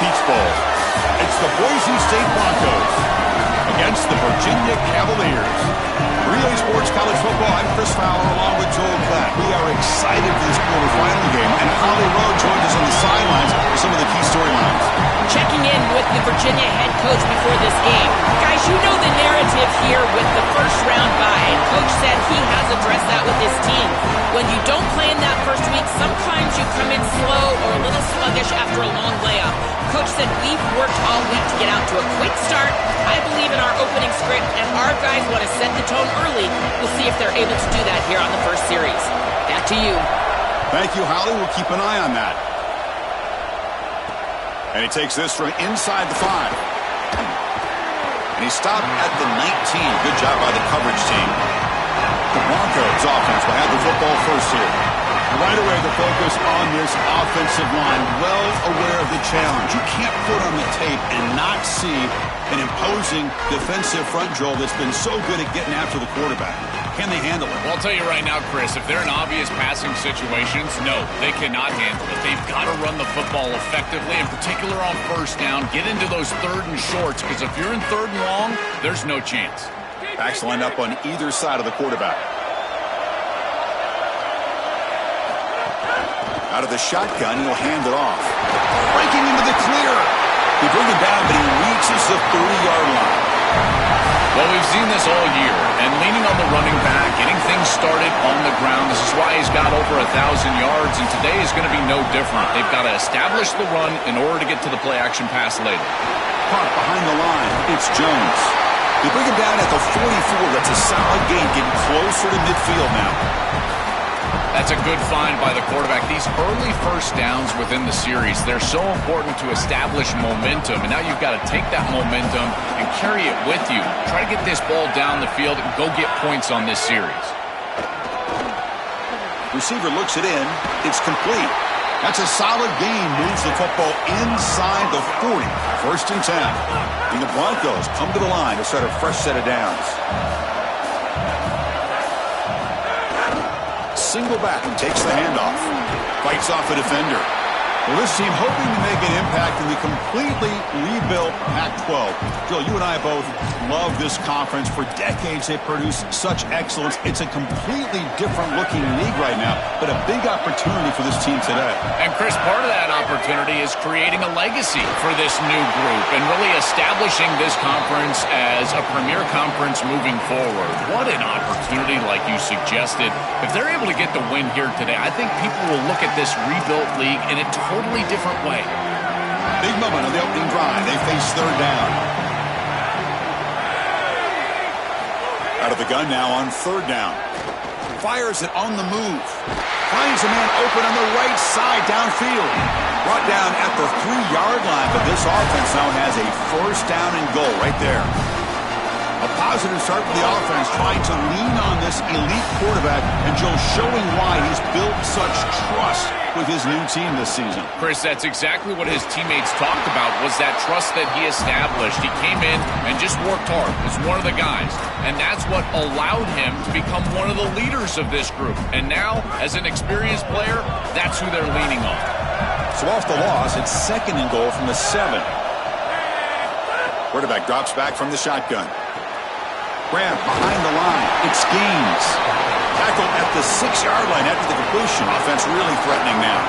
Peach Bowl. It's the Boise State Broncos against the Virginia Cavaliers. Relay Sports College Football, I'm Chris Fowler along with Joel Klatt. We are excited for this quarterfinal game, and Holly Rowe joins us on the sidelines for some of the key storylines. Checking in with the Virginia head coach before this game. Guys, you know the narrative here with the first round bye. Coach said he has addressed that with his team. When you don't play in that first week, sometimes you come in slow or a little sluggish after a long layoff. Coach said we've worked all week to get out to a quick start. I believe in our opening script, and our guys want to set the tone early. We'll see if they're able to do that here on the first series. Back to you. Thank you, Holly. We'll keep an eye on that. And he takes this from inside the 5. And he stopped at the 19. Good job by the coverage team. The Broncos offense will have the football first here. Right away, the focus on this offensive line, well aware of the challenge. You can't put on the tape and not see an imposing defensive front, Joel, that's been so good at getting after the quarterback. Can they handle it? Well, I'll tell you right now, Chris, if they're in obvious passing situations, no, they cannot handle it. They've got to run the football effectively, in particular on first down. Get into those third and shorts, because if you're in third and long, there's no chance. Backs line up on either side of the quarterback. Out of the shotgun, he'll hand it off. Breaking into the clear. They bring him down, but he reaches the 30-yard line. Well, we've seen this all year, and leaning on the running back, getting things started on the ground. This is why he's got over 1,000 yards, and today is going to be no different. They've got to establish the run in order to get to the play-action pass later. Punt behind the line. It's Jones. They bring him down at the 44. That's a solid gain, getting closer to midfield now. That's a good find by the quarterback. These early first downs within the series, they're so important to establish momentum. And now you've got to take that momentum and carry it with you. Try to get this ball down the field and go get points on this series. Receiver looks it in. It's complete. That's a solid gain. Moves the football inside the 40. First and 10. And the Broncos come to the line to start a fresh set of downs. Single back and takes the handoff. Fights off a defender. Well, this team hoping to make an impact in the completely rebuilt Pac-12. Joe, you and I both love this conference. For decades, they've produced such excellence. It's a completely different-looking league right now, but a big opportunity for this team today. And, Chris, part of that opportunity is creating a legacy for this new group and really establishing this conference as a premier conference moving forward. What an opportunity, like you suggested. If they're able to get the win here today, I think people will look at this rebuilt league in a totally different way. Big moment on the opening drive. They face third down. Out of the gun now on third down. Fires it on the move. Finds a man open on the right side downfield. Brought down at the 3-yard line, but this offense now has a first down and goal right there. A positive start for the offense, trying to lean on this elite quarterback, and Joe showing why he's built such trust with his new team this season. Chris, that's exactly what his teammates talked about, was that trust that he established. He came in and just worked hard, was one of the guys, and that's what allowed him to become one of the leaders of this group. And now, as an experienced player, that's who they're leaning on. So off the loss, it's second and goal from the 7. Quarterback drops back from the shotgun. Grab behind the line. It's Gaines. Tackle at the 6-yard line after the completion. Offense really threatening now.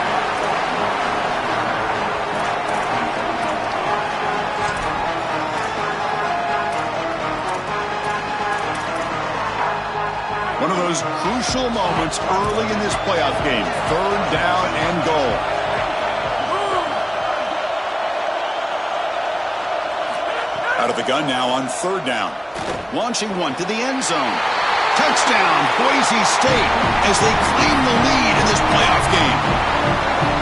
One of those crucial moments early in this playoff game. Third down and goal. Out of the gun now on third down. Launching one to the end zone. Touchdown, Boise State, as they claim the lead in this playoff game.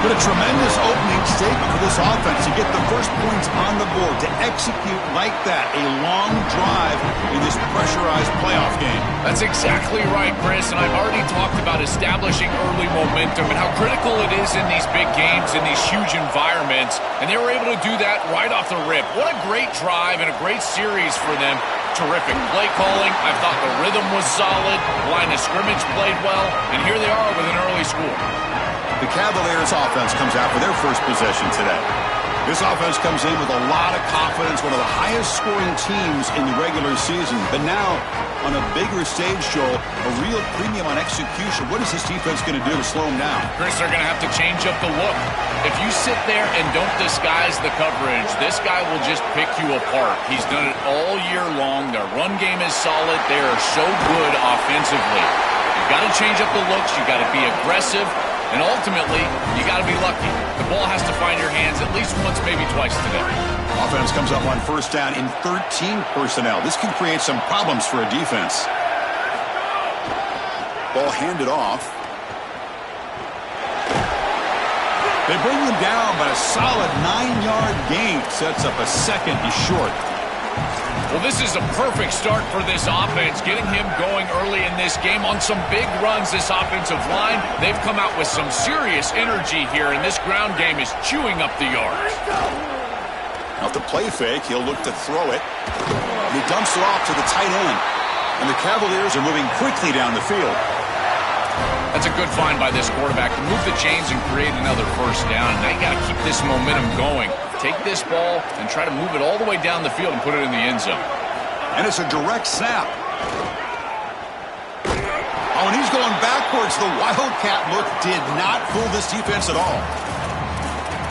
But a tremendous opening statement for this offense to get the first points on the board, to execute like that, a long drive in this pressurized playoff game. That's exactly right, Chris, and I've already talked about establishing early momentum and how critical it is in these big games, in these huge environments, and they were able to do that right off the rip. What a great drive and a great series for them. Terrific play calling. I thought the rhythm was solid. Line of scrimmage played well, and here they are with an early score. The Cavaliers offense comes out for their first possession today. This offense comes in with a lot of confidence, one of the highest scoring teams in the regular season. But now, on a bigger stage, Joel, a real premium on execution. What is this defense going to do to slow them down? Chris, they're going to have to change up the look. If you sit there and don't disguise the coverage, this guy will just pick you apart. He's done it all year long. Their run game is solid. They are so good offensively. You've got to change up the looks. You've got to be aggressive. And ultimately, you got to be lucky. The ball has to find your hands at least once, maybe twice today. Offense comes up on first down in 13 personnel. This can create some problems for a defense. Ball handed off. They bring him down, but a solid 9-yard gain sets up a second and short. Well, this is a perfect start for this offense, getting him going early in this game on some big runs. This offensive line, they've come out with some serious energy here, and this ground game is chewing up the yards. Off the play fake, he'll look to throw it. And he dumps it off to the tight end. And the Cavaliers are moving quickly down the field. That's a good find by this quarterback to move the chains and create another first down. Now you got to keep this momentum going. Take this ball and try to move it all the way down the field and put it in the end zone. And it's a direct snap. Oh, and he's going backwards. The Wildcat look did not fool this defense at all.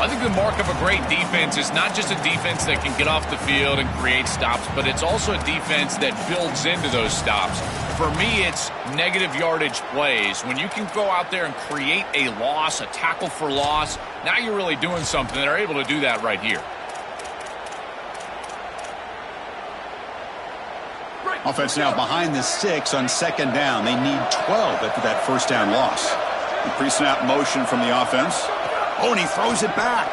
I think the mark of a great defense is not just a defense that can get off the field and create stops, but it's also a defense that builds into those stops. For me, it's negative yardage plays. When you can go out there and create a loss, a tackle for loss, now you're really doing something. They're able to do that right here. Offense now behind the 6 on second down. They need 12 after that first down loss. The pre-snap motion from the offense. Oh, and he throws it back.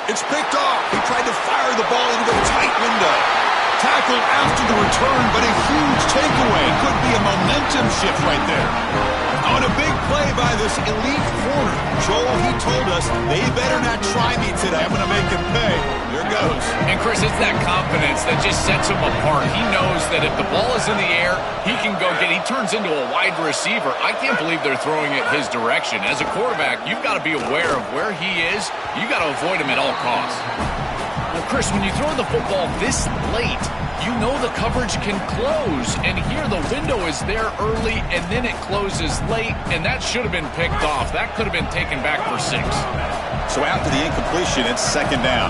It's picked off. He tried to fire the ball into a tight window. Tackle after the return, but a huge takeaway. Could be a momentum shift right there. Oh, and a big play by this elite corner. Joel, he told us, they better not try me today. I'm going to make him pay. There goes. And, Chris, it's that confidence that just sets him apart. He knows that if the ball is in the air, he can go get it. He turns into a wide receiver. I can't believe they're throwing it his direction. As a quarterback, you've got to be aware of where he is. You've got to avoid him at all costs. Well, Chris, when you throw the football this late, you know the coverage can close. And here the window is there early, and then it closes late, and that should have been picked off. That could have been taken back for 6. So after the incompletion, it's second down.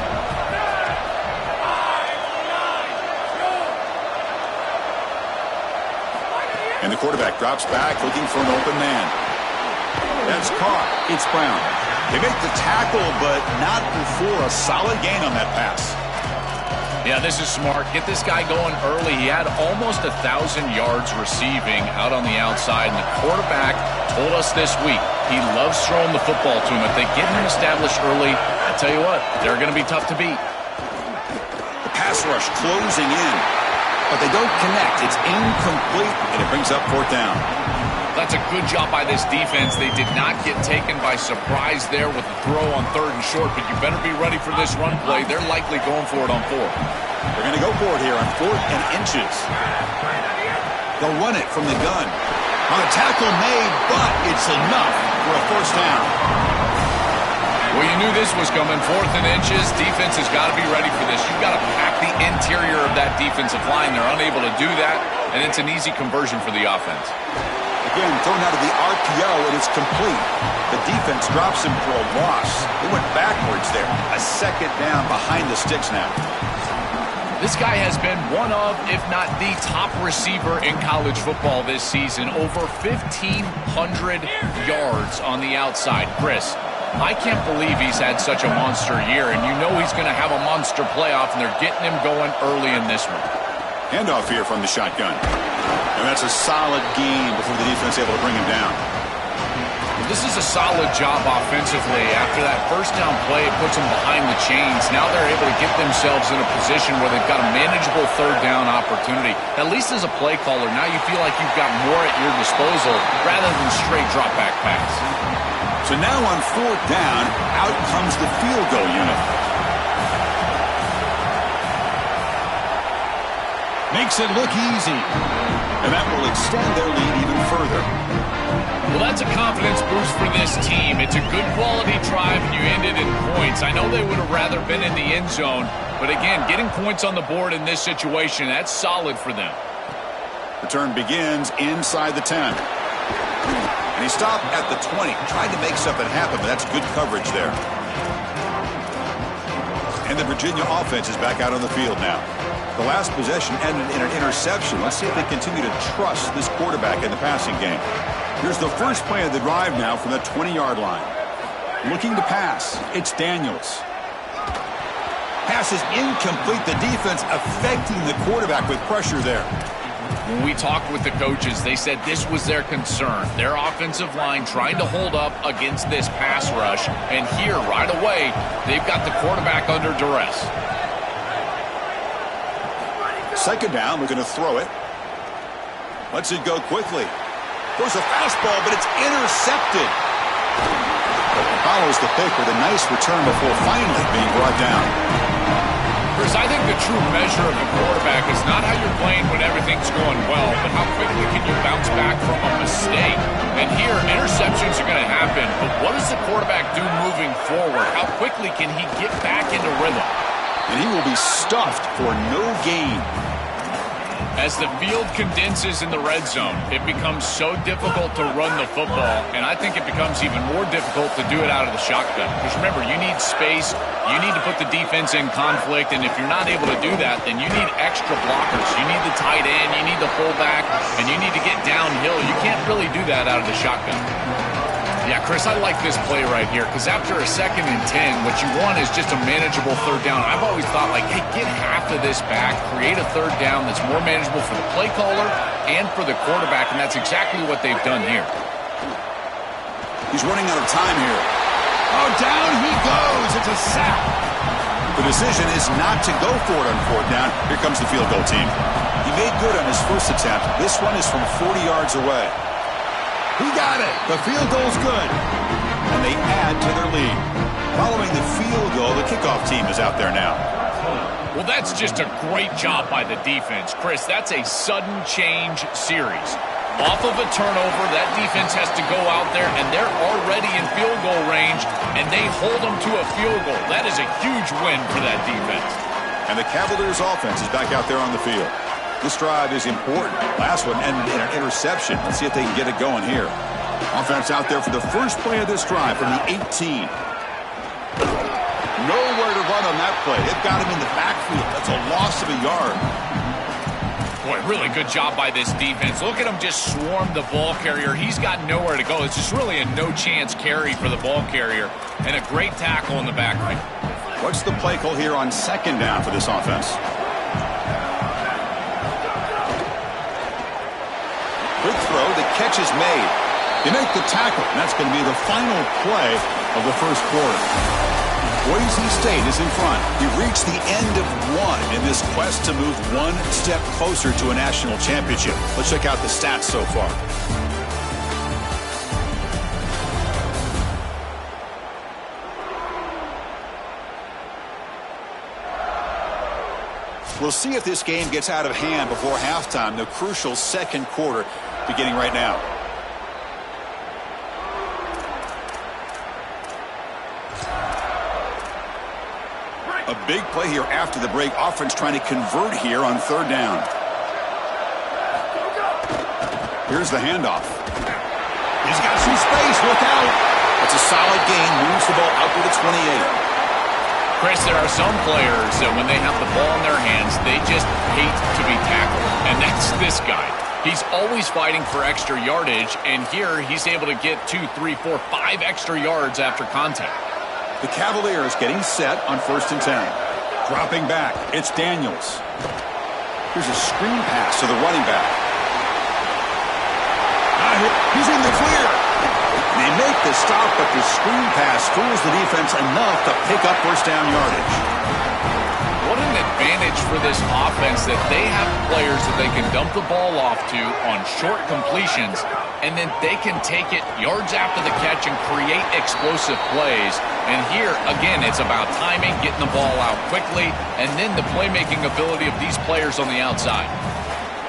And the quarterback drops back, looking for an open man. That's caught. It's Brown. They make the tackle, but not before a solid gain on that pass. Yeah, this is smart. Get this guy going early. He had almost 1,000 yards receiving out on the outside, and the quarterback told us this week he loves throwing the football to him. If they get him established early, I tell you what, they're going to be tough to beat. The pass rush closing in, but they don't connect. It's incomplete, and it brings up fourth down. That's a good job by this defense. They did not get taken by surprise there with the throw on 3rd and short, but you better be ready for this run play. They're likely going for it on 4th. They're going to go for it here on 4th and inches. They'll run it from the gun. On a tackle made, but it's enough for a first down. Well, you knew this was coming. 4th and inches. Defense has got to be ready for this. You've got to pack the interior of that defensive line. They're unable to do that, and it's an easy conversion for the offense. Again, thrown out of the RPO, and it's complete. The defense drops him for a loss. They went backwards there. A second down behind the sticks now. This guy has been one of, if not the top receiver in college football this season. Over 1,500 yards on the outside. Chris, I can't believe he's had such a monster year, and you know he's going to have a monster playoff, and they're getting him going early in this one. Handoff here from the shotgun. And that's a solid gain before the defense is able to bring him down. This is a solid job offensively. After that first down play, it puts them behind the chains. Now they're able to get themselves in a position where they've got a manageable 3rd down opportunity. At least as a play caller, now you feel like you've got more at your disposal rather than straight drop-back pass. So now on 4th down, out comes the field goal unit. Makes it look easy. And that will extend their lead even further. Well, that's a confidence boost for this team. It's a good quality drive, and you ended in points. I know they would have rather been in the end zone, but again, getting points on the board in this situation, that's solid for them. The turn begins inside the 10. And he stopped at the 20. Tried to make something happen, but that's good coverage there. And the Virginia offense is back out on the field now. The last possession ended in an interception. Let's see if they continue to trust this quarterback in the passing game. Here's the first play of the drive now from the 20-yard line. Looking to pass. It's Daniels. Pass is incomplete. The defense affecting the quarterback with pressure there. When we talked with the coaches, they said this was their concern. Their offensive line trying to hold up against this pass rush. And here, right away, they've got the quarterback under duress. Second down, we're going to throw it. Lets it go quickly. Goes a fastball, but it's intercepted. Follows the pick with a nice return before finally being brought down. Chris, I think the true measure of a quarterback is not how you're playing when everything's going well, but how quickly can you bounce back from a mistake. And here, interceptions are going to happen, but what does the quarterback do moving forward? How quickly can he get back into rhythm? And he will be stuffed for no gain. As the field condenses in the red zone, it becomes so difficult to run the football, and I think it becomes even more difficult to do it out of the shotgun. Because remember, you need space, you need to put the defense in conflict, and if you're not able to do that, then you need extra blockers. You need the tight end, you need the fullback, and you need to get downhill. You can't really do that out of the shotgun. Yeah, Chris, I like this play right here because after a 2nd and 10, what you want is just a manageable third down. I've always thought, like, hey, get half of this back, create a third down that's more manageable for the play caller and for the quarterback, and that's exactly what they've done here. He's running out of time here. Oh, down he goes. It's a sack. The decision is not to go for it on 4th down. Here comes the field goal team. He made good on his first attempt. This one is from 40 yards away. He got it. The field goal's good. And they add to their lead. Following the field goal, the kickoff team is out there now. Well, that's just a great job by the defense. Chris, that's a sudden change series. Off of a turnover, that defense has to go out there, and they're already in field goal range, and they hold them to a field goal. That is a huge win for that defense. And the Cavaliers' offense is back out there on the field. This drive is important. Last one ended in an interception. Let's see if they can get it going here. Offense out there for the first play of this drive from the 18. Nowhere to run on that play. They've got him in the backfield. That's a loss of a yard. Boy, really good job by this defense. Look at him just swarm the ball carrier. He's got nowhere to go. It's just really a no-chance carry for the ball carrier. And a great tackle in the backfield. What's the play call here on 2nd down for this offense? Quick throw, the catch is made. They make the tackle, and that's going to be the final play of the first quarter. Boise State is in front. We've reached the end of one in this quest to move one step closer to a national championship. Let's check out the stats so far. We'll see if this game gets out of hand before halftime, the crucial second quarter beginning right now. A big play here after the break. Offense trying to convert here on 3rd down. Here's the handoff. He's got some space. Look out. That's a solid gain. Moves the ball out to the 28. Chris, there are some players that when they have the ball in their hands, they just hate to be tackled. And that's this guy. He's always fighting for extra yardage, and here he's able to get 2, 3, 4, 5 extra yards after contact. The Cavaliers getting set on 1st and 10. Dropping back. It's Daniels. Here's a screen pass to the running back. He's in the clear. They make the stop, but the screen pass fools the defense enough to pick up 1st down yardage. What an advantage for this offense that they have players that they can dump the ball off to on short completions, and then they can take it yards after the catch and create explosive plays. And here, again, it's about timing, getting the ball out quickly, and then the playmaking ability of these players on the outside.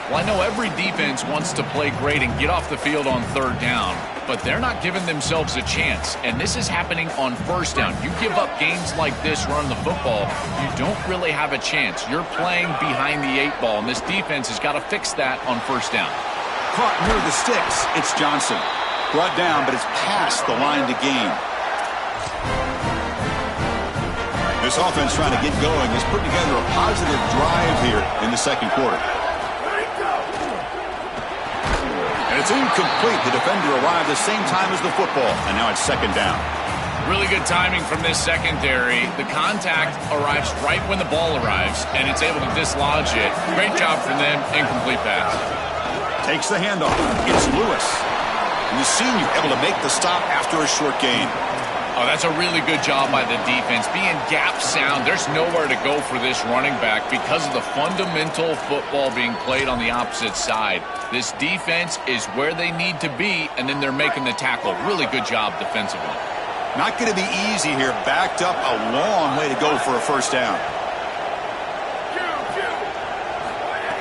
Well, I know every defense wants to play great and get off the field on third down, but they're not giving themselves a chance, and this is happening on first down. You give up games like this running the football, you don't really have a chance. You're playing behind the 8 ball, and this defense has got to fix that on first down. Caught near the sticks. It's Johnson. Brought down, but it's past the line to gain. This offense trying to get going is putting together a positive drive here in the second quarter. And it's incomplete. The defender arrived the same time as the football, and now it's second down. Really good timing from this secondary. The contact arrives right when the ball arrives, and it's able to dislodge it. Great job from them. Incomplete pass. Takes the handoff. It's Lewis. And the senior able to make the stop after a short gain. Oh, that's a really good job by the defense. Being gap sound, there's nowhere to go for this running back because of the fundamental football being played on the opposite side. This defense is where they need to be, and then they're making the tackle. Really good job defensively. Not going to be easy here. Backed up a long way to go for a first down.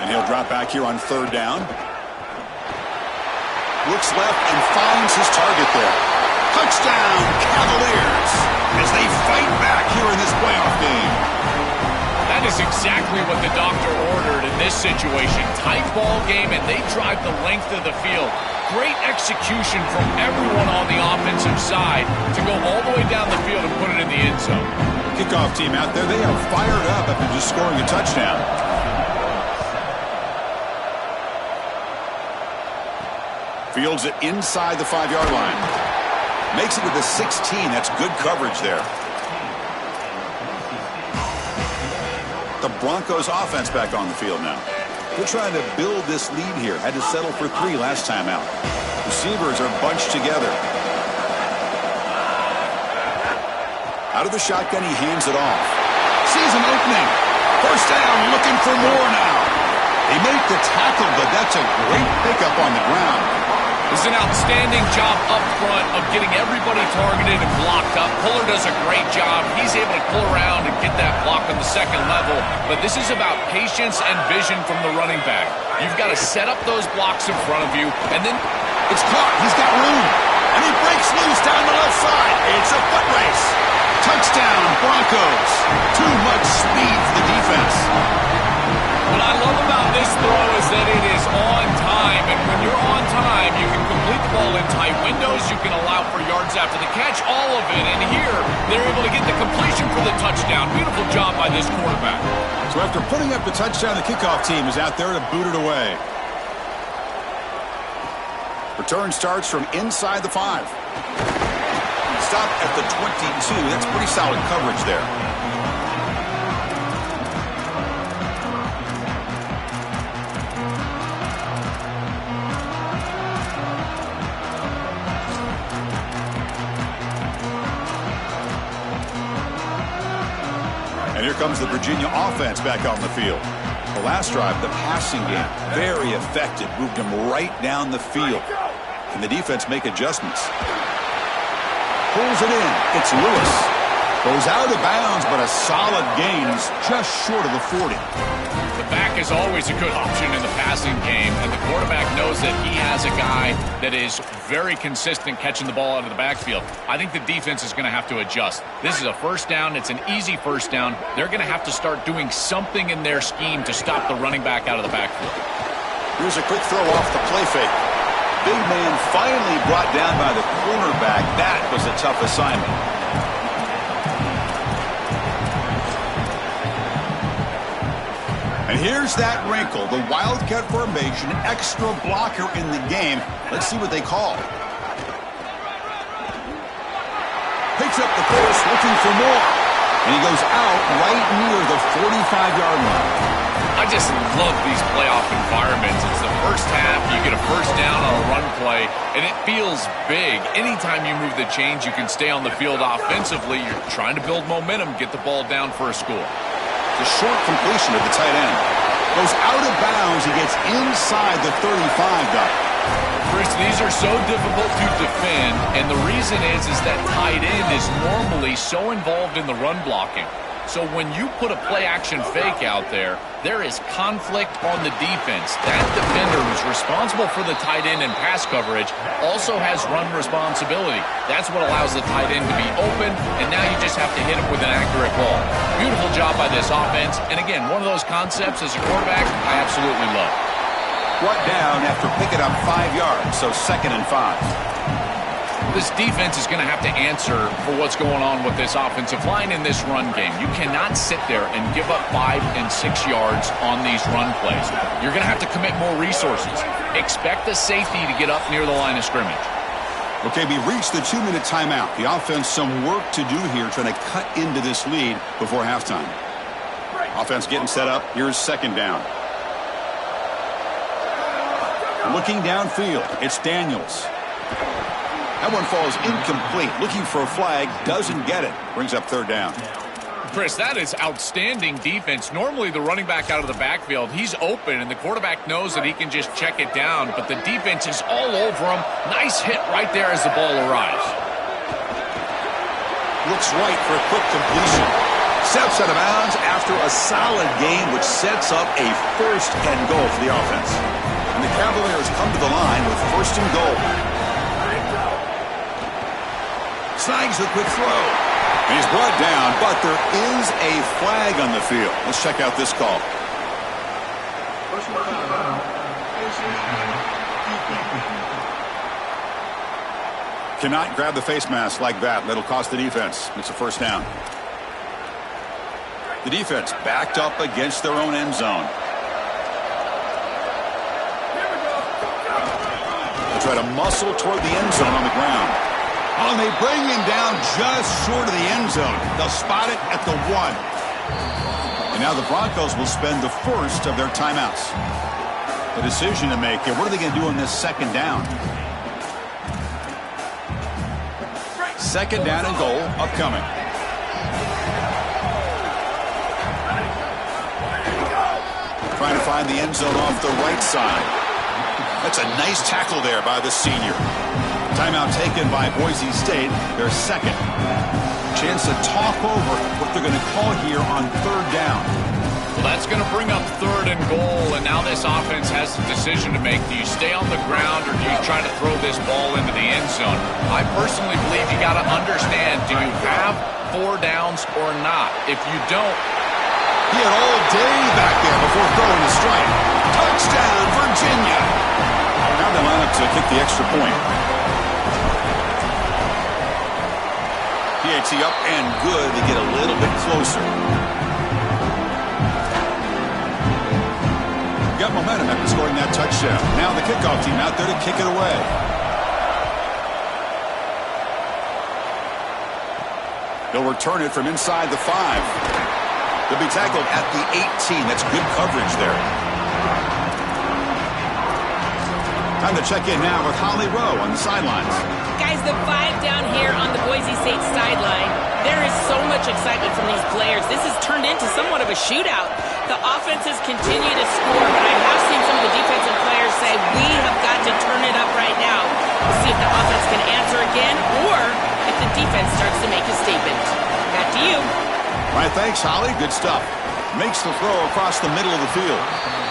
And he'll drop back here on third down. Looks left and finds his target there. Touchdown, Cavaliers, as they fight back here in this playoff game. That is exactly what the doctor ordered in this situation. Tight ball game, and they drive the length of the field. Great execution from everyone on the offensive side to go all the way down the field and put it in the end zone. Kickoff team out there, they are fired up after just scoring a touchdown. Fields it inside the 5-yard line. Makes it to the 16. That's good coverage there. The Broncos offense back on the field now. They're trying to build this lead here. Had to settle for 3 last time out. Receivers are bunched together. Out of the shotgun, he hands it off. Sees an opening. First down, looking for more now. They make the tackle, but that's a great pickup on the ground. This is an outstanding job up front of getting everybody targeted and blocked up. Puller does a great job. He's able to pull around and get that block on the second level. But this is about patience and vision from the running back. You've got to set up those blocks in front of you, and then it's caught. He's got room. And he breaks loose down the left side. It's a foot race. Touchdown, Broncos. Too much speed for the defense. What I love about this throw is that it is on time, and when you're on time, you can complete the ball in tight windows, you can allow for yards after the catch, all of it, and here, they're able to get the completion for the touchdown. Beautiful job by this quarterback. So after putting up the touchdown, the kickoff team is out there to boot it away. Return starts from inside the 5. Stop at the 22. That's pretty solid coverage there. And here comes the Virginia offense back on the field. The last drive, the passing game, very effective. Moved them right down the field. And the defense make adjustments. Pulls it in. It's Lewis. Goes out of bounds, but a solid gain. He's just short of the 40. The back is always a good option in the passing game, and the quarterback knows that he has a guy that is very consistent catching the ball out of the backfield. I think the defense is going to have to adjust. This is a first down. It's an easy first down. They're going to have to start doing something in their scheme to stop the running back out of the backfield. Here's a quick throw off the play fake. Big man finally brought down by the cornerback. That was a tough assignment. And here's that wrinkle, the Wildcat formation, extra blocker in the game. Let's see what they call. Picks up the pass, looking for more. And he goes out right near the 45-yard line. I just love these playoff environments. It's the first half, you get a first down on a run play, and it feels big. Anytime you move the chains, you can stay on the field offensively. You're trying to build momentum, get the ball down for a score. The short completion of the tight end. Goes out of bounds. He gets inside the 35, Doc. Chris, these are so difficult to defend, and the reason is that tight end is normally so involved in the run blocking. So when you put a play-action fake out there, there is conflict on the defense. That defender who's responsible for the tight end and pass coverage also has run responsibility. That's what allows the tight end to be open, and now you just have to hit him with an accurate ball. Beautiful job by this offense, and again, one of those concepts as a quarterback I absolutely love. Brought down after picking up 5 yards, so 2nd and 5. This defense is going to have to answer for what's going on with this offensive line in this run game. You cannot sit there and give up 5 and 6 yards on these run plays. You're going to have to commit more resources. Expect the safety to get up near the line of scrimmage. Okay, we reached the 2-minute timeout. The offense some work to do here trying to cut into this lead before halftime. Offense getting set up. Here's 2nd down. Looking downfield, it's Daniels. That one falls incomplete. Looking for a flag, doesn't get it. Brings up 3rd down. Chris, that is outstanding defense. Normally the running back out of the backfield, he's open, and the quarterback knows that he can just check it down, but the defense is all over him. Nice hit right there as the ball arrives. Looks right for a quick completion. Steps out of bounds after a solid game, which sets up a 1st and goal for the offense. And the Cavaliers come to the line with 1st and goal. Snags the quick throw. And he's brought down, but there is a flag on the field. Let's check out this call. Cannot grab the face mask like that. That'll cost the defense. It's a 1st down. The defense backed up against their own end zone. They try to muscle toward the end zone on the ground. Oh, and they bring him down just short of the end zone. They'll spot it at the 1. And now the Broncos will spend the 1st of their timeouts. The decision to make here. What are they going to do on this 2nd down? 2nd down and goal upcoming. Trying to find the end zone off the right side. That's a nice tackle there by the senior. Timeout taken by Boise State, their 2nd. Chance to talk over what they're going to call here on 3rd down. Well, that's going to bring up 3rd and goal, and now this offense has a decision to make. Do you stay on the ground, or do you try to throw this ball into the end zone? I personally believe you got to understand, do you have 4 downs or not? If you don't, he had all day back there before throwing the strike. Touchdown, Virginia. Now they line up to kick the extra point. PAT up and good to get a little bit closer. Got momentum after scoring that touchdown. Now the kickoff team out there to kick it away. They'll return it from inside the 5. They'll be tackled at the 18. That's good coverage there. Time to check in now with Holly Rowe on the sidelines. Guys, the 5 down here on the Boise State sideline. There is so much excitement from these players. This has turned into somewhat of a shootout. The offenses continue to score, but I have seen some of the defensive players say, we have got to turn it up right now. We'll see if the offense can answer again, or if the defense starts to make a statement. Back to you. All right, thanks, Holly. Good stuff. Makes the throw across the middle of the field.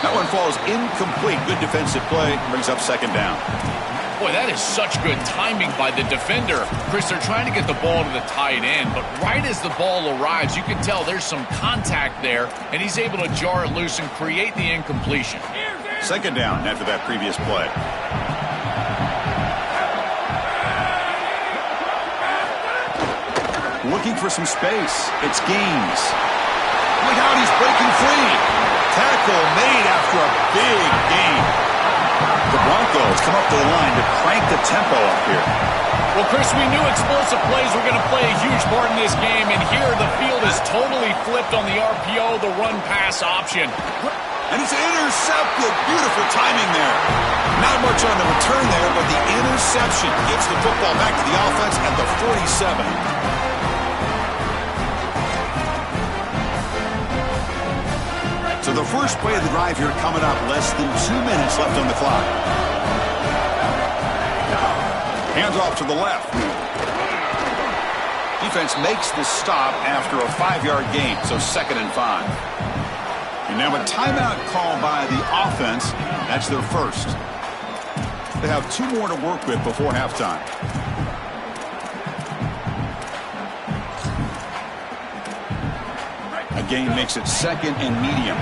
That one falls incomplete. Good defensive play. Brings up 2nd down. Boy, that is such good timing by the defender. Chris, they're trying to get the ball to the tight end, but right as the ball arrives, you can tell there's some contact there, and he's able to jar it loose and create the incompletion. 2nd down after that previous play. Looking for some space. It's Gaines. Look out, he's breaking free. Tackle made after a big gain. The Broncos come up to the line to crank the tempo up here. Well, Chris, we knew explosive plays were going to play a huge part in this game, and here the field is totally flipped on the RPO, the run-pass option. And it's intercepted. Beautiful timing there. Not much on the return there, but the interception gets the football back to the offense at the 47. So the first play of the drive here coming up. Less than 2 minutes left on the clock. Hands off to the left. defense makes the stop after a 5-yard gain, so 2nd and 5. And now a timeout called by the offense. That's their first. They have 2 more to work with before halftime. A gain makes it 2nd and medium.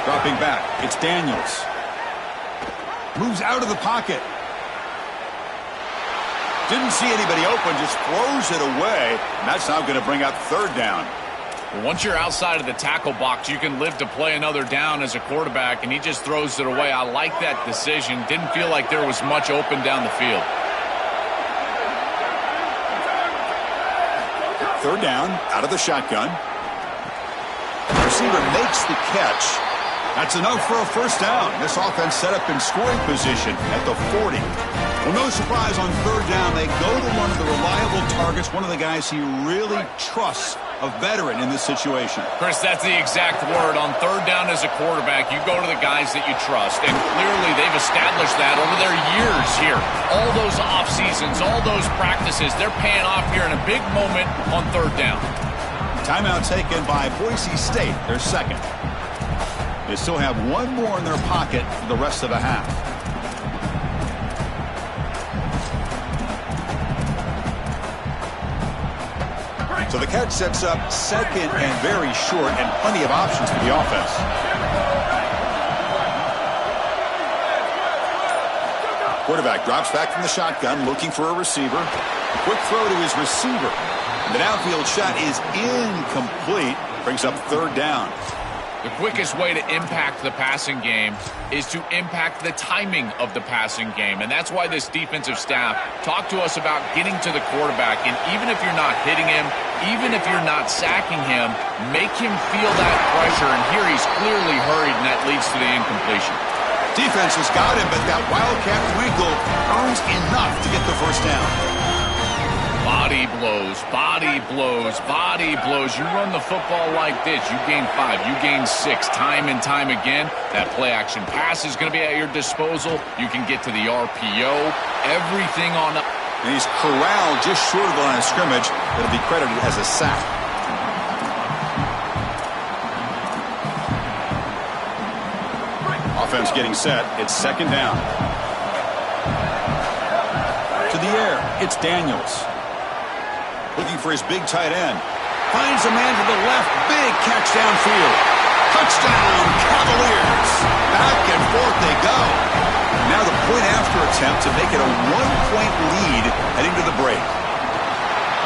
Dropping back, it's Daniels. Moves out of the pocket. Didn't see anybody open, just throws it away. And that's now going to bring up 3rd down. Well, once you're outside of the tackle box, you can live to play another down as a quarterback, and he just throws it away. I like that decision. Didn't feel like there was much open down the field. 3rd down, out of the shotgun. Receiver makes the catch. That's enough for a 1st down. This offense set up in scoring position at the 40. Well, no surprise on 3rd down. They go to one of the reliable targets, one of the guys he really trusts, a veteran in this situation. Chris, that's the exact word. On 3rd down as a quarterback, you go to the guys that you trust. And clearly they've established that over their years here. All those off seasons, all those practices, they're paying off here in a big moment on 3rd down. Timeout taken by Boise State, their 2nd. They still have 1 more in their pocket for the rest of the half. So the catch sets up 2nd and very short, and plenty of options for the offense. Quarterback drops back from the shotgun, looking for a receiver. Quick throw to his receiver. The downfield shot is incomplete. Brings up 3rd down. The quickest way to impact the passing game is to impact the timing of the passing game. And that's why this defensive staff talked to us about getting to the quarterback. And even if you're not hitting him, even if you're not sacking him, make him feel that pressure. And here he's clearly hurried, and that leads to the incompletion. Defense has got him, but that Wildcat wrinkle earns enough to get the 1st down. Body blows, body blows, body blows. You run the football like this, you gain 5, you gain 6, time and time again. That play-action pass is going to be at your disposal. You can get to the RPO, everything on. And he's corralled just short of the line of scrimmage. It'll be credited as a sack. Offense getting set. It's 2nd down. To the air, it's Daniels. Looking for his big tight end. Finds a man to the left. Big catch downfield. Touchdown, Cavaliers. Back and forth they go. Now the point-after attempt to make it a 1-point lead heading to the break.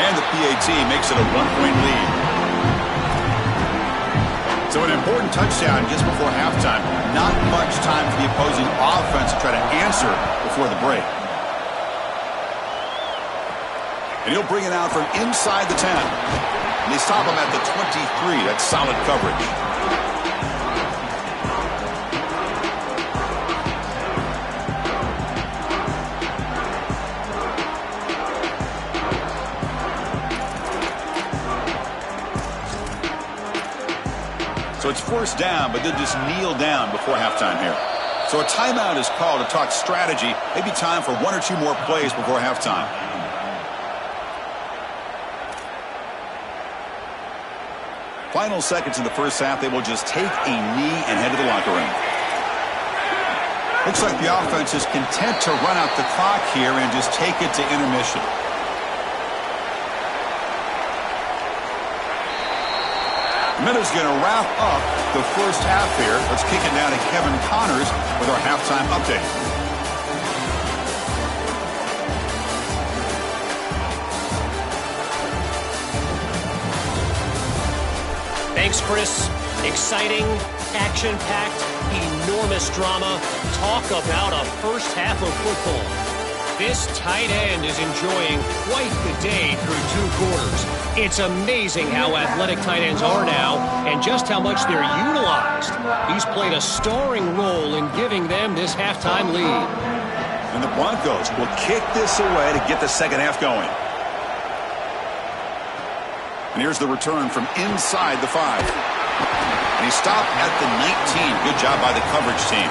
And the PAT makes it a 1-point lead. So an important touchdown just before halftime. Not much time for the opposing offense to try to answer before the break. And he'll bring it out from inside the 10. And they stop him at the 23. That's solid coverage. So it's 1st down, but they'll just kneel down before halftime here. So a timeout is called to talk strategy. Maybe time for 1 or 2 more plays before halftime. Final seconds in the 1st half, they will just take a knee and head to the locker room. Looks like the offense is content to run out the clock here and just take it to intermission. Minutes going to wrap up the 1st half here. Let's kick it now to Kevin Connors with our halftime update. Thanks, Chris. Exciting, action-packed, enormous drama. Talk about a 1st half of football. This tight end is enjoying quite the day through 2 quarters. It's amazing how athletic tight ends are now and just how much they're utilized. He's played a starring role in giving them this halftime lead. And the Broncos will kick this away to get the 2nd half going. And here's the return from inside the 5. And he stopped at the 19. Good job by the coverage team.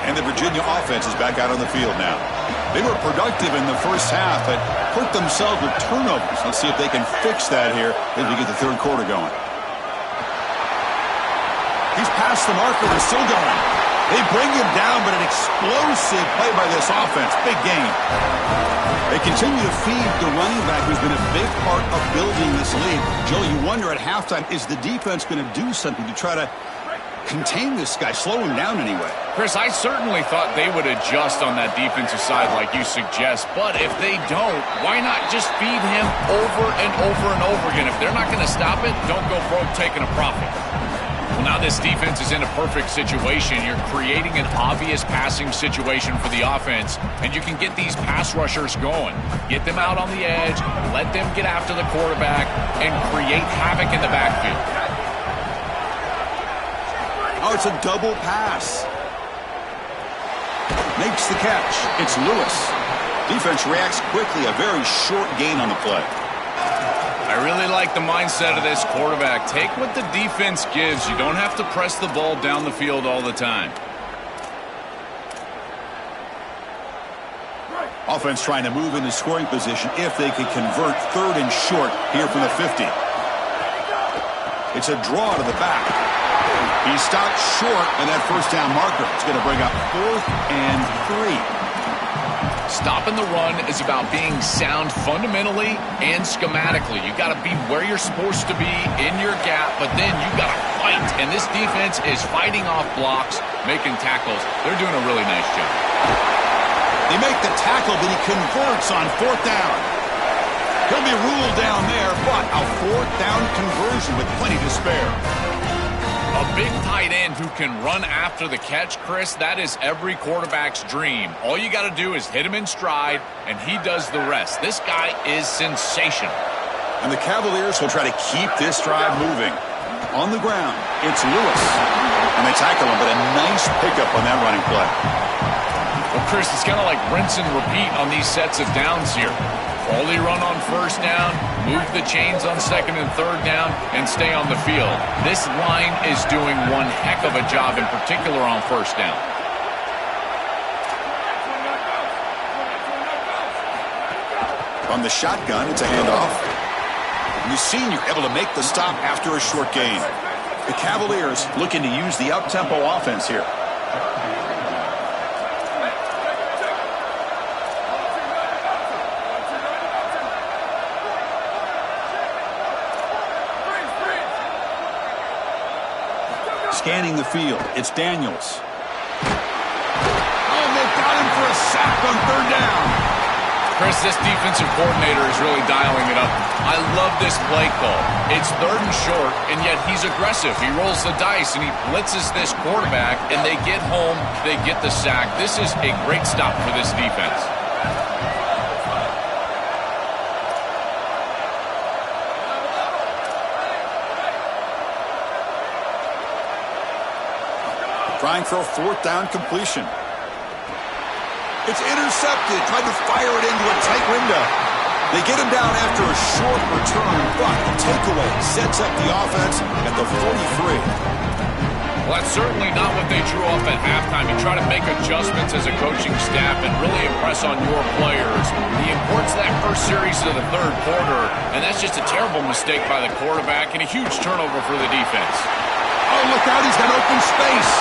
And the Virginia offense is back out on the field now. They were productive in the first half, but hurt themselves with turnovers. Let's see if they can fix that here as we get the third quarter going. He's past the marker and still going. They bring him down, but an explosive play by this offense. Big gain. They continue to feed the running back who's been a big part of building this lead. Joe, you wonder at halftime, is the defense going to do something to try to contain this guy, slow him down anyway? Chris, I certainly thought they would adjust on that defensive side like you suggest, but if they don't, why not just feed him over and over and over again? If they're not going to stop it, don't go broke taking a profit. Well, now this defense is in a perfect situation. You're creating an obvious passing situation for the offense, and you can get these pass rushers going. Get them out on the edge, let them get after the quarterback, and create havoc in the backfield. Oh, it's a double pass. Makes the catch. It's Lewis. Defense reacts quickly. A very short gain on the play. I really like the mindset of this quarterback. Take what the defense gives. You don't have to press the ball down the field all the time. Offense trying to move into scoring position if they could convert third and short here from the 50. It's a draw to the back. He stopped short on that first down marker. It's going to bring up 4th and 3. Stopping the run is about being sound fundamentally and schematically. You got to be where you're supposed to be in your gap, but then you got to fight. And this defense is fighting off blocks, making tackles. They're doing a really nice job. They make the tackle, but he converts on 4th down. He'll be ruled down there, but a 4th down conversion with plenty to spare. A big tight end who can run after the catch, Chris, that is every quarterback's dream. All you got to do is hit him in stride, and he does the rest. This guy is sensational. And the Cavaliers will try to keep this drive moving. On the ground, it's Lewis. And they tackle him, but a nice pickup on that running play. Well, Chris, it's kind of like rinse and repeat on these sets of downs here. Quality run on first down, move the chains on second and third down, and stay on the field. This line is doing one heck of a job, in particular on first down. On the shotgun, it's a handoff. And the senior able to make the stop after a short gain. The Cavaliers looking to use the up-tempo offense here. Scanning the field, it's Daniels. Oh, they've got him for a sack on 3rd down. Chris, this defensive coordinator is really dialing it up. I love this play call. It's 3rd and short, and yet he's aggressive. He rolls the dice, and he blitzes this quarterback, and they get home, they get the sack. This is a great stop for this defense. Trying for a 4th down completion. It's intercepted. Tried to fire it into a tight window. They get him down after a short return, but the takeaway sets up the offense at the 43. Well, that's certainly not what they drew up at halftime. You try to make adjustments as a coaching staff and really impress on your players. The importance of that first series to the third quarter, and that's just a terrible mistake by the quarterback and a huge turnover for the defense. Oh, look out, he's got open space.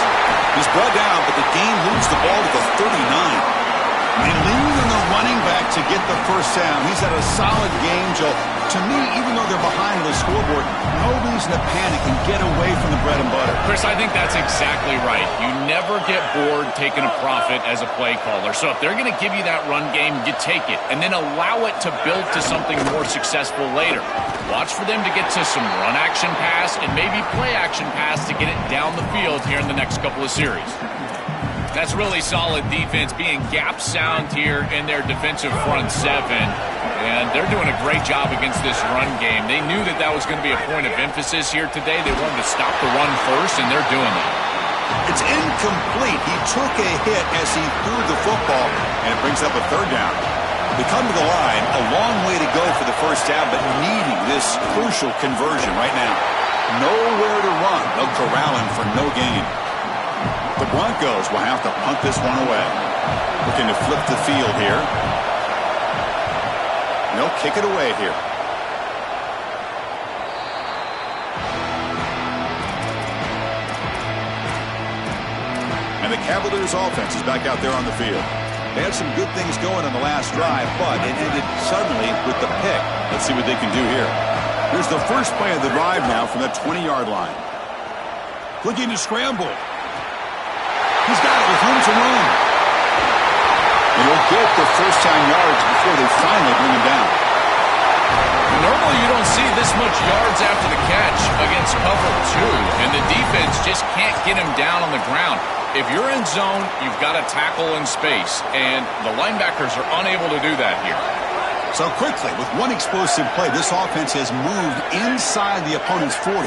He's brought down, but the game moves the ball to the 39. They lean on the running back to get the first down. He's had a solid game, Joe. To me, even though they're behind the scoreboard, no reason to panic and get away from the bread and butter. Chris, I think that's exactly right. You never get bored taking a profit as a play caller. So if they're going to give you that run game, you take it, and then allow it to build to something more successful later. Watch for them to get to some run action pass and maybe play action pass to get it down the field here in the next couple of series. That's really solid defense, being gap sound here in their defensive front 7. And they're doing a great job against this run game. They knew that that was going to be a point of emphasis here today. They wanted to stop the run first, and they're doing that. It's incomplete. He took a hit as he threw the football, and it brings up a 3rd down. They come to the line, a long way to go for the first down, but needing this crucial conversion right now. Nowhere to run. They'll corral him for no gain. The Broncos will have to punt this one away. Looking to flip the field here. They'll kick it away here. And the Cavaliers offense is back out there on the field. They had some good things going on the last drive, but it ended suddenly with the pick. Let's see what they can do here. Here's the first play of the drive now from the 20-yard line. Looking to scramble. He's got it with room to run. And he'll get the first 10 yards before they finally bring him down. Normally you don't see this much yards after the catch against cover 2, and the defense just can't get him down on the ground. If you're in zone, you've got to tackle in space, and the linebackers are unable to do that here. So quickly, with one explosive play, this offense has moved inside the opponent's 40.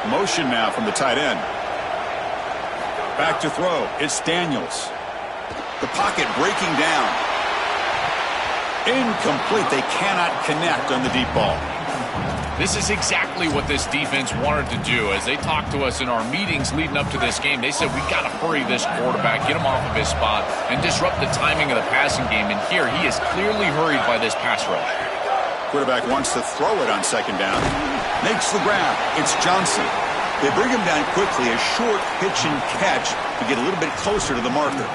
Motion now from the tight end. Back to throw. It's Daniels. The pocket breaking down. Incomplete. They cannot connect on the deep ball. This is exactly what this defense wanted to do. As they talked to us in our meetings leading up to this game, they said, we got to hurry this quarterback, get him off of his spot, and disrupt the timing of the passing game. And here, he is clearly hurried by this pass rush. Quarterback wants to throw it on second down. Makes the grab. It's Johnson. They bring him down quickly, a short pitch and catch to get a little bit closer to the marker.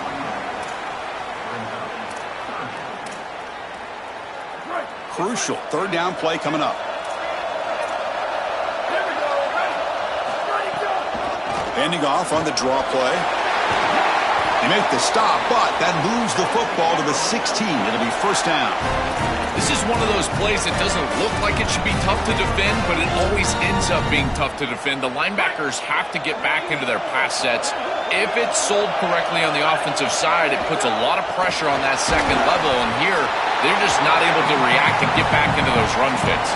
Crucial third down play coming up. Handing off on the draw play. They make the stop, but that moves the football to the 16. It'll be first down. This is one of those plays that doesn't look like it should be tough to defend, but it always ends up being tough to defend. The linebackers have to get back into their pass sets. If it's sold correctly on the offensive side, it puts a lot of pressure on that second level, and here they're just not able to react and get back into those run fits.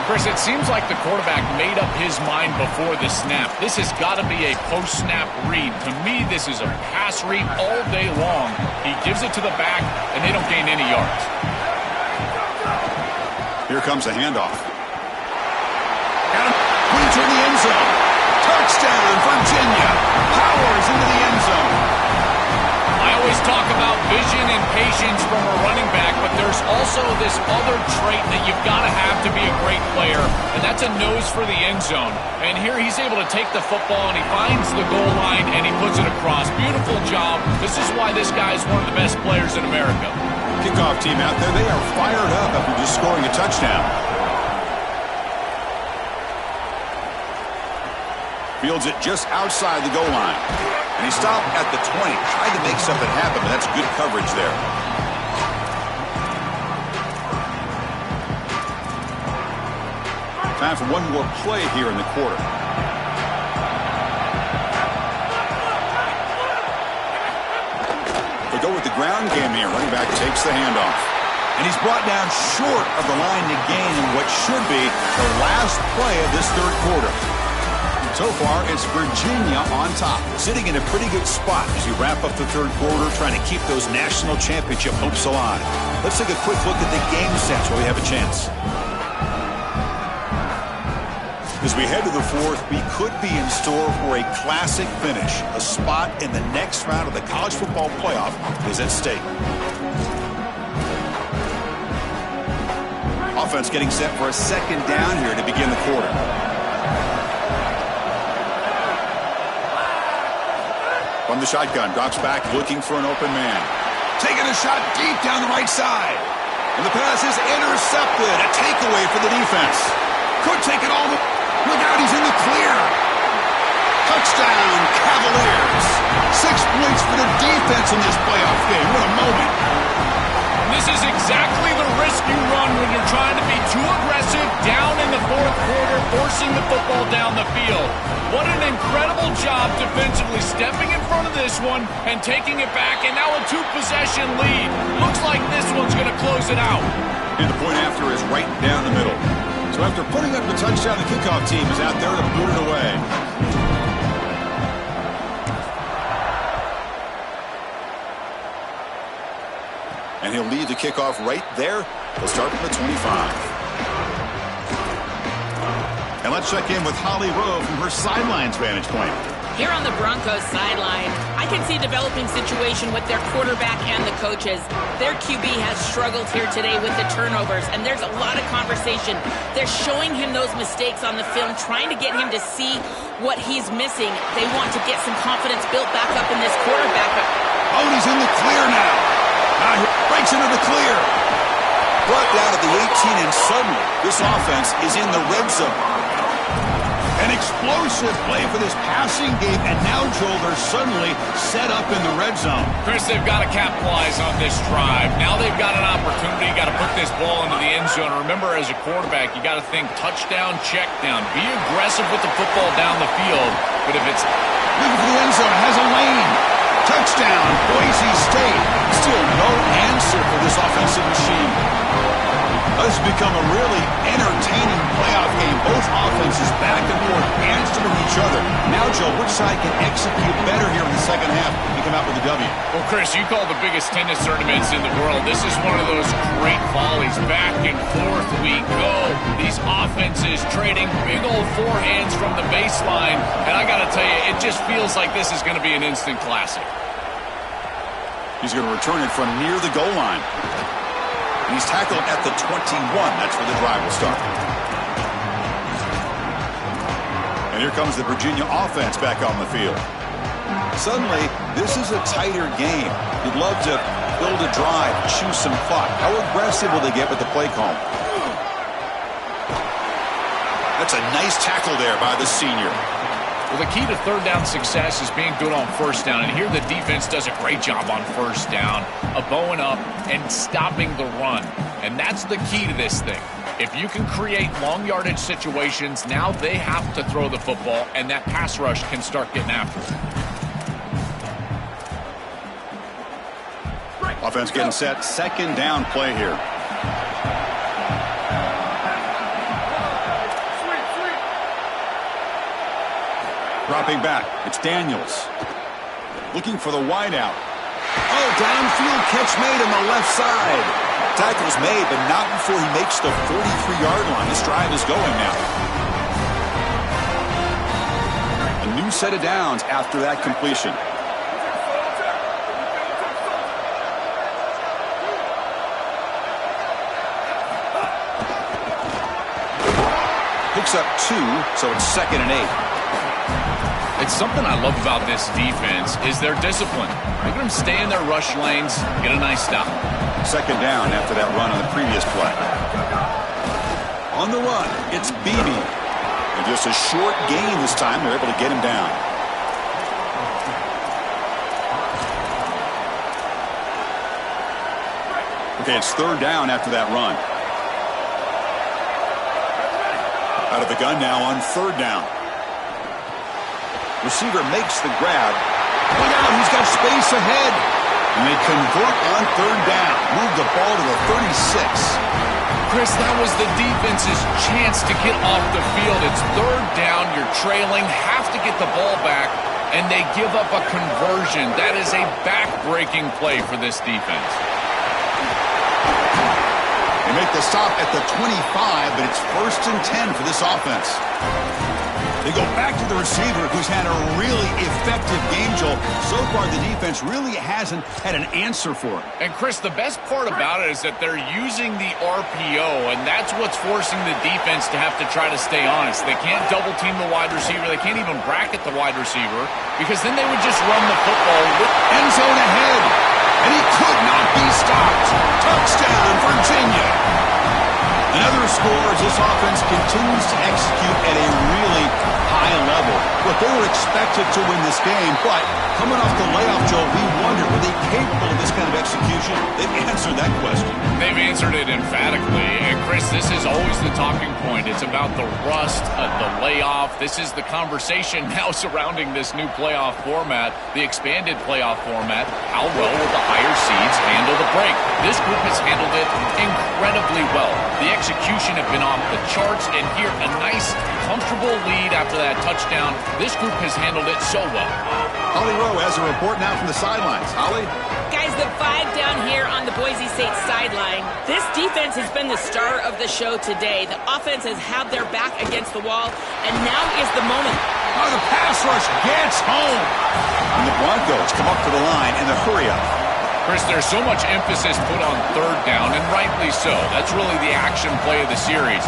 Chris, it seems like the quarterback made up his mind before the snap. This has got to be a post-snap read. To me, this is a pass read all day long. He gives it to the back, and they don't gain any yards. Here comes a handoff. And points in the end zone. Touchdown, Virginia. Powers into the end zone. I always talk about vision and patience from a running back, but there's also this other trait that you've got to have to be a great player, and that's a nose for the end zone. And here he's able to take the football, and he finds the goal line, and he puts it across. Beautiful job. This is why this guy is one of the best players in America. Kickoff team out there, they are fired up after just scoring a touchdown. Fields it just outside the goal line. And he stopped at the 20. Tried to make something happen, but that's good coverage there. Time for one more play here in the quarter. They go with the ground game here. Running back takes the handoff. And he's brought down short of the line to gain in what should be the last play of this third quarter. So far, it's Virginia on top, sitting in a pretty good spot as you wrap up the third quarter, trying to keep those national championship hopes alive. Let's take a quick look at the game sets while we have a chance. As we head to the fourth, we could be in store for a classic finish. A spot in the next round of the college football playoff is at stake. Offense getting set for a second down here to begin the quarter. From the shotgun, drops back, looking for an open man. Taking a shot deep down the right side. And the pass is intercepted. A takeaway for the defense. Could take it all. Look out, he's in the clear. Touchdown, Cavaliers. 6 points for the defense in this playoff game. What a moment. This is exactly the risk you run when you're trying to be too aggressive down in the fourth quarter, forcing the football down the field. What an incredible job defensively, stepping in front of this one and taking it back, and now a 2-possession lead. Looks like this one's going to close it out. And the point after is right down the middle. So after putting up the touchdown, the kickoff team is out there to boot it away. And he'll lead the kickoff right there. He'll start from the 25. And let's check in with Holly Rowe from her sideline's vantage point. Here on the Broncos sideline, I can see a developing situation with their quarterback and the coaches. Their QB has struggled here today with the turnovers, and there's a lot of conversation. They're showing him those mistakes on the film, trying to get him to see what he's missing. They want to get some confidence built back up in this quarterback. Oh, he's in the clear now. He breaks into the clear. Brought down at the 18, and suddenly this offense is in the red zone. An explosive play for this passing game, and now, Joel, they're suddenly set up in the red zone. Chris, they've got to capitalize on this drive. Now they've got an opportunity. Got to put this ball into the end zone. Remember, as a quarterback, you got to think touchdown, check down. Be aggressive with the football down the field. But if it's looking for the end zone, has a lane. Touchdown, Boise State. Still no answer for this offensive machine. This has become a really entertaining playoff game. Both offenses back and forth, answering each other. Now, Joe, which side can execute better here in the second half and come out with a W? Well, Chris, you call the biggest tennis tournaments in the world. This is one of those great volleys. Back and forth we go. These offenses trading big old forehands from the baseline. And I got to tell you, it just feels like this is going to be an instant classic. He's going to return it from near the goal line. He's tackled at the 21. That's where the drive will start. And here comes the Virginia offense back on the field. Suddenly, this is a tighter game. You'd love to build a drive, choose some clock. How aggressive will they get with the play call? That's a nice tackle there by the senior. Well, the key to third down success is being good on first down. And here the defense does a great job on first down of bowing up and stopping the run. And that's the key to this thing. If you can create long yardage situations, now they have to throw the football, and that pass rush can start getting after it. Offense getting set. Second down play here. Dropping back, it's Daniels. Looking for the wideout. Oh, downfield catch made on the left side. Tackle's made, but not before he makes the 43-yard line. This drive is going now. A new set of downs after that completion. Picks up 2, so it's 2nd and 8. It's something I love about this defense is their discipline. Look at them stay in their rush lanes, get a nice stop. Second down after that run on the previous play. On the run, it's Beebe. And just a short gain this time. They're able to get him down. Okay, it's third down after that run. Out of the gun now on third down. Receiver makes the grab. Look out, he's got space ahead. And they convert on third down. Move the ball to the 36. Chris, that was the defense's chance to get off the field. It's third down, you're trailing, have to get the ball back, and they give up a conversion. That is a back-breaking play for this defense. They make the stop at the 25, but it's 1st and 10 for this offense. They go back to the receiver, who's had a really effective game, Joel. So far, the defense really hasn't had an answer for it. And, Chris, the best part about it is that they're using the RPO, and that's what's forcing the defense to have to try to stay honest. They can't double-team the wide receiver. They can't even bracket the wide receiver, because then they would just run the football. End zone ahead, and he could not be stopped. Touchdown, Virginia. Another score as this offense continues to execute at a really high level. Look, they were expected to win this game, but coming off the layoff, Joe, we wonder, were they capable of this kind of execution? They've answered that question. They've answered it emphatically. And, Chris, this is always the talking point. It's about the rust, the layoff. This is the conversation now surrounding this new playoff format, the expanded playoff format. How well will the higher seeds handle the break? This group has handled it incredibly well. The execution have been off the charts, and here a nice, comfortable lead after that touchdown. This group has handled it so well. Holly Rowe has a report now from the sidelines. Holly? Guys, the vibe down here on the Boise State sideline, this defense has been the star of the show today. The offense has had their back against the wall, and now is the moment. Oh, the pass rush gets home. And the Broncos come up to the line in the hurry-up. Chris, there's so much emphasis put on third down, and rightly so. That's really the action play of the series.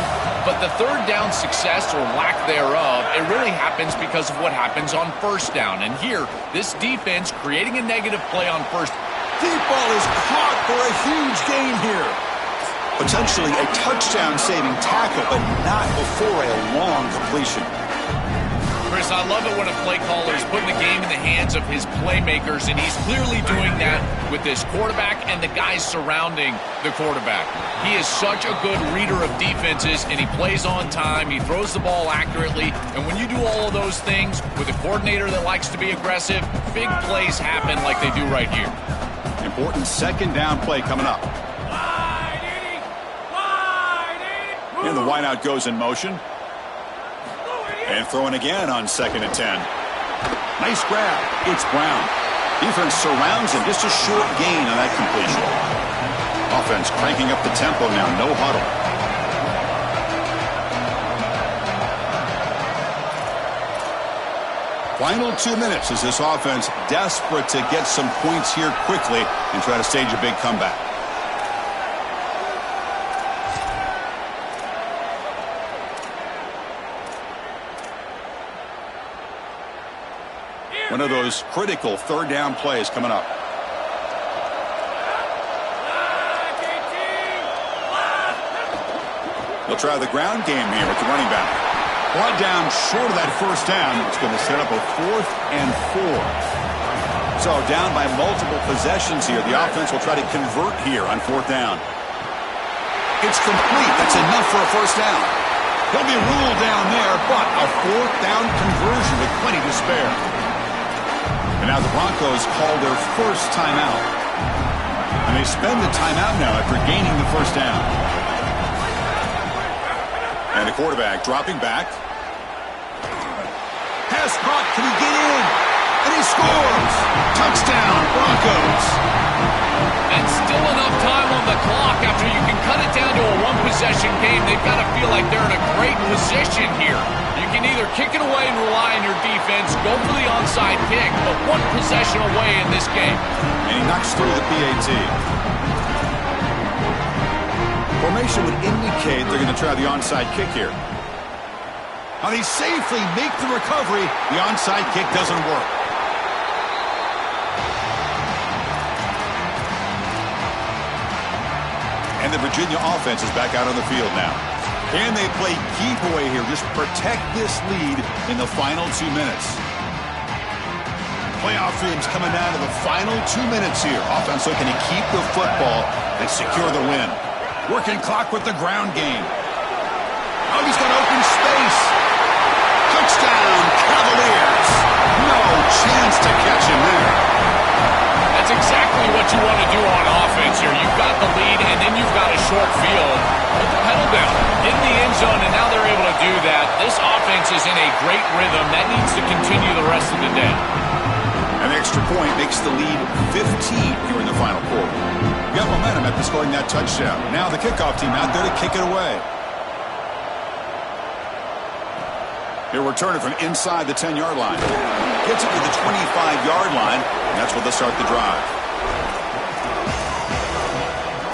But the third down success or lack thereof, it really happens because of what happens on first down. And here, this defense creating a negative play on first. Deep ball is caught for a huge gain here. Potentially a touchdown-saving tackle, but not before a long completion. Chris, I love it when a play caller is putting the game in the hands of his playmakers, and he's clearly doing that with his quarterback and the guys surrounding the quarterback. He is such a good reader of defenses, and he plays on time. He throws the ball accurately, and when you do all of those things with a coordinator that likes to be aggressive, big plays happen like they do right here. Important second down play coming up. And the wideout goes in motion. And throwing again on 2nd and 10. Nice grab. It's Brown. Defense surrounds him. Just a short gain on that completion. Offense cranking up the tempo now. No huddle. Final 2 minutes as this offense desperate to get some points here quickly and try to stage a big comeback. One of those critical third down plays coming up. They'll try the ground game here with the running back. Brought down short of that first down. It's going to set up a 4th and 4. So down by multiple possessions here. The offense will try to convert here on 4th down. It's complete. That's enough for a first down. He'll be ruled down there, but a 4th down conversion with plenty to spare. And now the Broncos call their first timeout. And they spend the timeout now after gaining the first down. And the quarterback dropping back. Pass caught. Can he get in? And he scores. Touchdown, Broncos. And still enough time on the clock after you can cut it down to a one-possession game. They've got to feel like they're in a great position here. You can either kick it away and rely on your defense, go for the onside kick, but one possession away in this game. And he knocks through the PAT. Formation would indicate they're going to try the onside kick here. Now they safely make the recovery. The onside kick doesn't work. And the Virginia offense is back out on the field now. Can they play keep away here? Just protect this lead in the final 2 minutes. Playoff dreams coming down to the final 2 minutes here. Offense looking to keep the football and secure the win. Working clock with the ground game. Oh, he's got open space. Touchdown, Cavaliers. No chance to catch him there. That's exactly what you want to do on offense here. You've got the lead, and then you've got a short field. Put the pedal down, get in the end zone, and now they're able to do that. This offense is in a great rhythm. That needs to continue the rest of the day. An extra point makes the lead 15 here in the final quarter. You got momentum after scoring that touchdown. Now the kickoff team out there to kick it away. He'll return it from inside the 10-yard line. Gets it to the 25-yard line, and that's where they'll start the drive.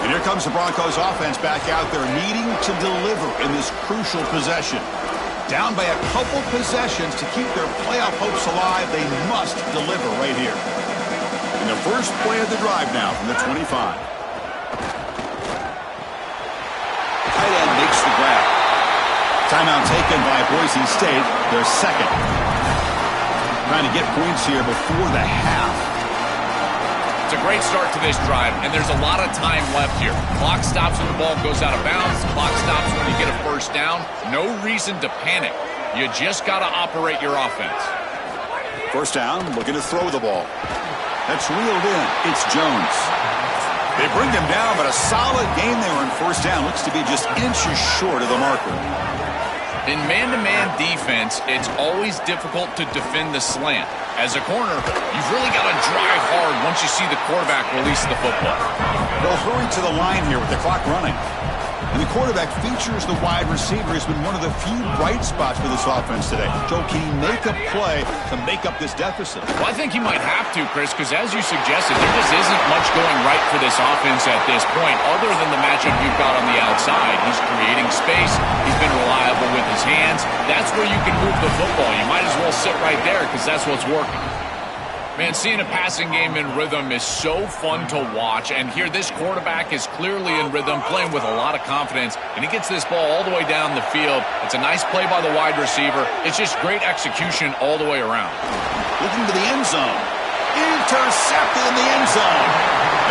And here comes the Broncos offense back out there needing to deliver in this crucial possession. Down by a couple possessions to keep their playoff hopes alive, they must deliver right here. And the first play of the drive now from the 25. Tight end makes the grab. Timeout taken by Boise State, their second. Trying to get points here before the half. It's a great start to this drive, and there's a lot of time left here. Clock stops when the ball goes out of bounds. Clock stops when you get a first down. No reason to panic. You just got to operate your offense. First down, looking to throw the ball. That's reeled in. It's Jones. They bring him down, but a solid game there on first down. Looks to be just inches short of the marker. In man-to-man defense, it's always difficult to defend the slant. As a corner, you've really got to drive hard once you see the quarterback release the football. They'll hurry to the line here with the clock running. And the quarterback features the wide receiver has been one of the few bright spots for this offense today. Joe, can he make a play to make up this deficit? Well, I think he might have to, Chris, because as you suggested, there just isn't much going right for this offense at this point, other than the matchup you've got on the outside. He's creating space. He's been reliable with his hands. That's where you can move the football. You might as well sit right there because that's what's working. Man, seeing a passing game in rhythm is so fun to watch, and here this quarterback is clearly in rhythm, playing with a lot of confidence, and he gets this ball all the way down the field. It's a nice play by the wide receiver. It's just great execution all the way around. Looking to the end zone. Intercepted in the end zone.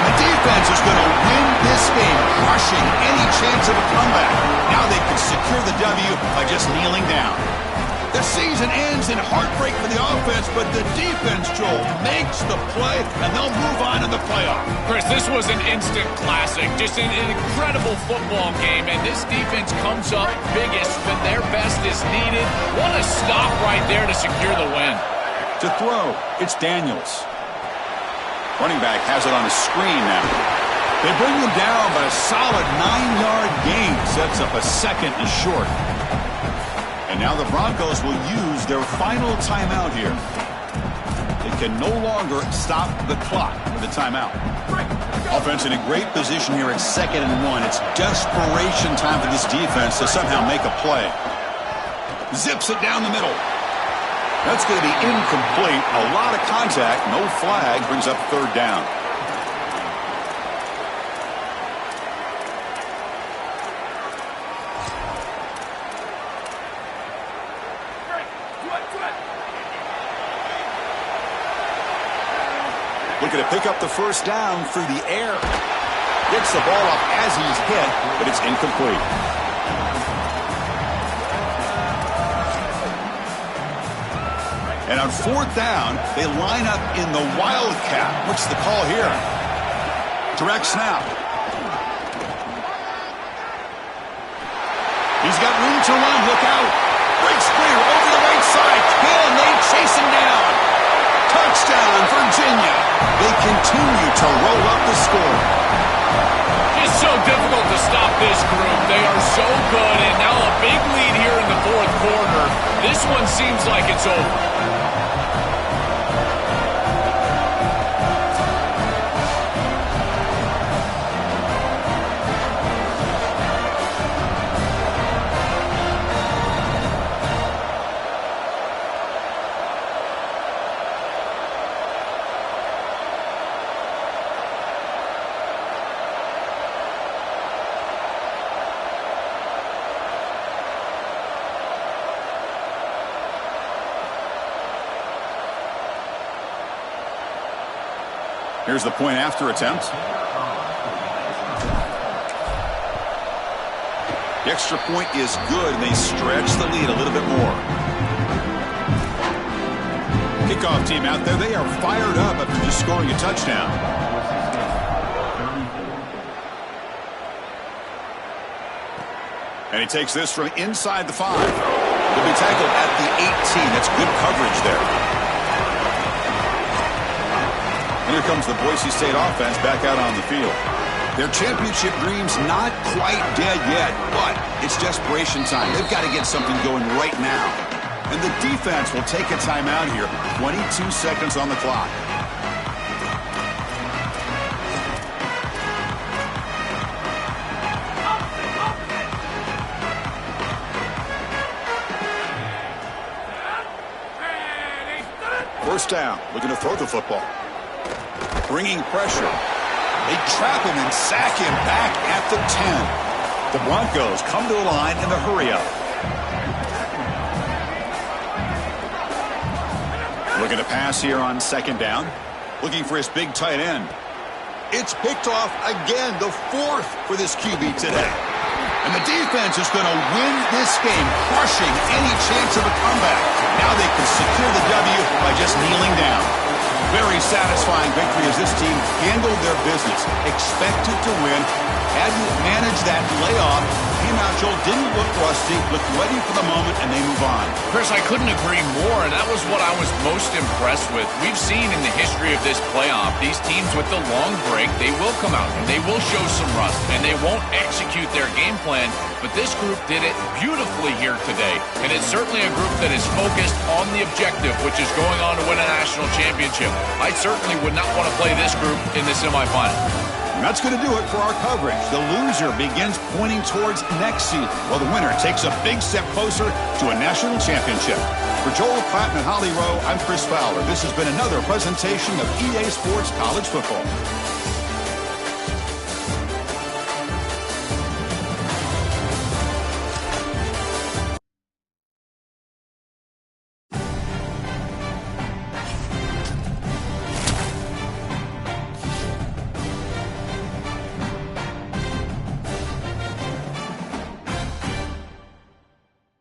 And the defense is going to win this game, crushing any chance of a comeback. Now they can secure the W by just kneeling down. The season ends in heartbreak for the offense, but the defense, Joel, makes the play, and they'll move on in the playoff. Chris, this was an instant classic. Just an incredible football game, and this defense comes up biggest when their best is needed. What a stop right there to secure the win. To throw, it's Daniels. Running back has it on a screen now. They bring him down, but a solid 9-yard gain sets up a second and short. And now the Broncos will use their final timeout here. They can no longer stop the clock with the timeout. Offense in a great position here at 2nd and 1. It's desperation time for this defense to somehow make a play. Zips it down the middle. That's going to be incomplete. A lot of contact. No flag. Brings up 3rd down. Looking to pick up the 1st down through the air. Gets the ball up as he's hit, but it's incomplete. And on 4th down, they line up in the wildcat. What's the call here? Direct snap. He's got room to run. Look out. Breaks clear over the right side. Can they chase him down? Touchdown, Virginia. They continue to roll up the score. It's so difficult to stop this group. They are so good, and now a big lead here in the 4th quarter. This one seems like it's over. Here's the point after attempt. The extra point is good, and they stretch the lead a little bit more. Kickoff team out there. They are fired up after just scoring a touchdown. And he takes this from inside the 5. He'll be tackled at the 18. That's good coverage there. And here comes the Boise State offense back out on the field. Their championship dreams not quite dead yet, but it's desperation time. They've got to get something going right now. And the defense will take a timeout here. 22 seconds on the clock. First down, looking to throw the football. Bringing pressure. They trap him and sack him back at the 10. The Broncos come to the line in the hurry-up. Looking to pass here on 2nd down. Looking for his big tight end. It's picked off again, the 4th for this QB today. And the defense is going to win this game, crushing any chance of a comeback. Now they can secure the W by just kneeling down. Very satisfying victory as this team handled their business. Expected to win. Hadn't managed that layoff. came out, Joel, didn't look rusty, looked ready for the moment, and they move on. Chris, I couldn't agree more, and that was what I was most impressed with. We've seen in the history of this playoff, these teams with the long break, they will come out and they will show some rust, and they won't execute their game plan, but this group did it beautifully here today, and it's certainly a group that is focused on the objective, which is going on to win a national championship. I certainly would not want to play this group in the semifinal. And that's going to do it for our coverage. The loser begins pointing towards next season, while the winner takes a big step closer to a national championship. For Joel Platt and Holly Rowe, I'm Chris Fowler. This has been another presentation of EA Sports College Football.